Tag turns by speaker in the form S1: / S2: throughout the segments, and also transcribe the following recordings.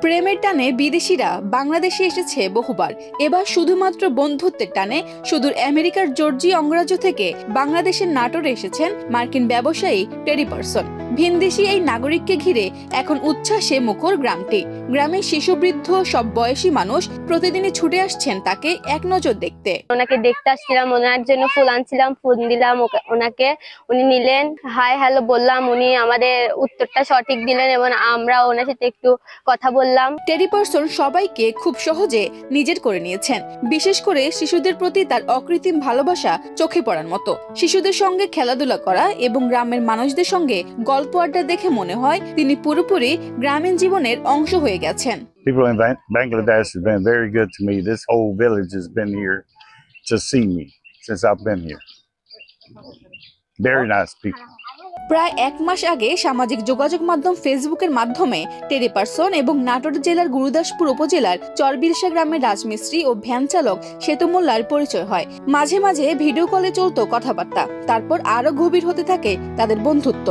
S1: প্রেমের টানে বিদেশিরা বাংলাদেশে এসেছে বহুবার। এবার শুধুমাত্র বন্ধুত্বের টানে সুদূর আমেরিকার জর্জিয়া অঙ্গরাজ্য থেকে বাংলাদেশের নাটোরে এসেছেন মার্কিন ব্যবসায়ী টেরি পারসন। ভিনদেশি এই নাগরিককে ঘিরে এখন উচ্ছ্বাসে মুখর গ্রামটি। গ্রামের শিশু বৃদ্ধ সব বয়সী মানুষ প্রতিদিনই ছুটে আসছেন তাকে এক নজর দেখতে।
S2: ওনাকে দেখতে আসছিলাম, ওনার জন্য ফুল আনছিলাম, ফুল দিলাম ওনাকে, উনি নিলেন, হাই হ্যালো বললাম, উনি আমাদের উত্তরটা সঠিক দিলেন এবং আমরা ওনার সাথে একটু কথা বললাম।
S1: টেরি পারসন সবাইকে খুব সহজে নিজের করে নিয়েছেন। বিশেষ করে শিশুদের প্রতি তার অকৃত্রিম ভালোবাসা চোখে পড়ার মতো। শিশুদের সঙ্গে খেলাধুলা করা এবং গ্রামের মানুষদের সঙ্গে গল্প আড্ডা দেখে মনে হয় তিনি পুরোপুরি গ্রামীণ জীবনের অংশ হয়ে গেছেন।
S3: People in Bangladesh have been very good to me. This whole village has been here to see me since I've been here. Very nice people.
S1: প্রায় এক মাস আগে সামাজিক যোগাযোগ মাধ্যম ফেসবুকের মাধ্যমে টেরি পারসন এবং নাটোর জেলার গুরুদাসপুর উপজেলার চরবিলসা গ্রামের রাজমিস্ত্রি ও ভ্যান চালক সেতু মোল্লার পরিচয় হয়। মাঝে মাঝে ভিডিও কলে চলতো কথাবার্তা। তারপর আরো গভীর হতে থাকে তাদের বন্ধুত্ব।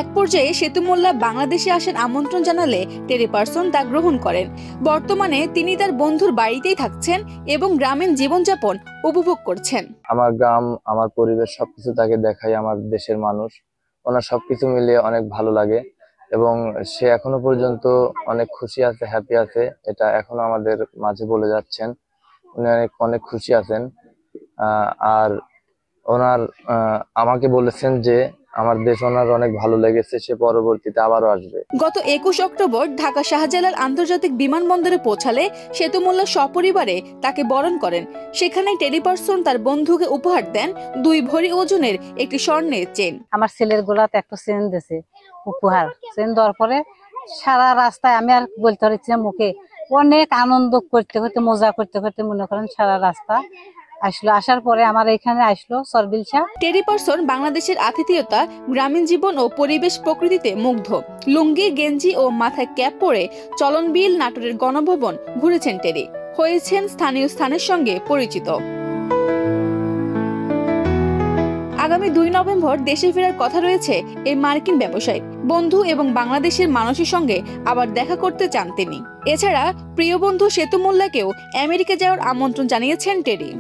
S1: এক পর্যায়ে সেতু মোল্লা বাংলাদেশে আসার আমন্ত্রণ জানালে টেরি পারসন তা গ্রহণ করেন। বর্তমানে তিনি তার বন্ধুর বাড়িতেই থাকছেন এবং গ্রামীণ জীবনযাপন উপভোগ করছেন।
S4: আমার গ্রাম, আমার পরিবেশ সবকিছু তাকে দেখাই, আমার দেশের মানুষ, ওনার সবকিছু মিলিয়ে অনেক ভালো লাগে এবং সে এখনো পর্যন্ত অনেক খুশি আছে, হ্যাপি আছে। এটা এখনো আমাদের মাঝে বলে যাচ্ছেন। উনি অনেক খুশি আছেন। আর ওনার আমাকে বলেছেন যে আমার দেশ ওনার অনেক ভালো লেগেছে, সে পরবর্তীতে আবারও আসবে।
S1: গত 21 অক্টোবর ঢাকা শাহজালাল আন্তর্জাতিক বিমানবন্দরে পৌঁছালে সেতু মোল্লা সপরিবারে তাকে বরণ করেন। সেখানে টেরি পারসন তার বন্ধুকে উপহার দেন 2 ভরি ওজনের একটি স্বর্ণের চেন।
S5: আমার ছেলের গোলাতে একটা চেন দিয়েছে উপহার। চেন দেওয়ার পরে সারা রাস্তায় আমি আর বলতে পারছি না মুখে, অনেক আনন্দ করতে করতে, মজা করতে করতে মনে করেন সারা রাস্তা আসলো। আসার পরে আমার এখানে আসলো চরবিলসা।
S1: টেরি পারসন বাংলাদেশের আতিথেয়তা, গ্রামীণ জীবন ও পরিবেশ প্রকৃতিতে মুগ্ধ। লুঙ্গি, গেঞ্জি ও মাথায় ক্যাপ পরে চলনবিল নাটোরের গণভবন ঘুরেছেন টেরি। হয়েছেন স্থানীয় স্থানের সঙ্গে পরিচিত। আগামী 2 নভেম্বর দেশে ফেরার কথা রয়েছে এই মার্কিন ব্যবসায়ী। বন্ধু এবং বাংলাদেশের মানুষের সঙ্গে আবার দেখা করতে চান তিনি। এছাড়া প্রিয় বন্ধু সেতু মোল্লাকেও আমেরিকা যাওয়ার আমন্ত্রণ জানিয়েছেন টেরি।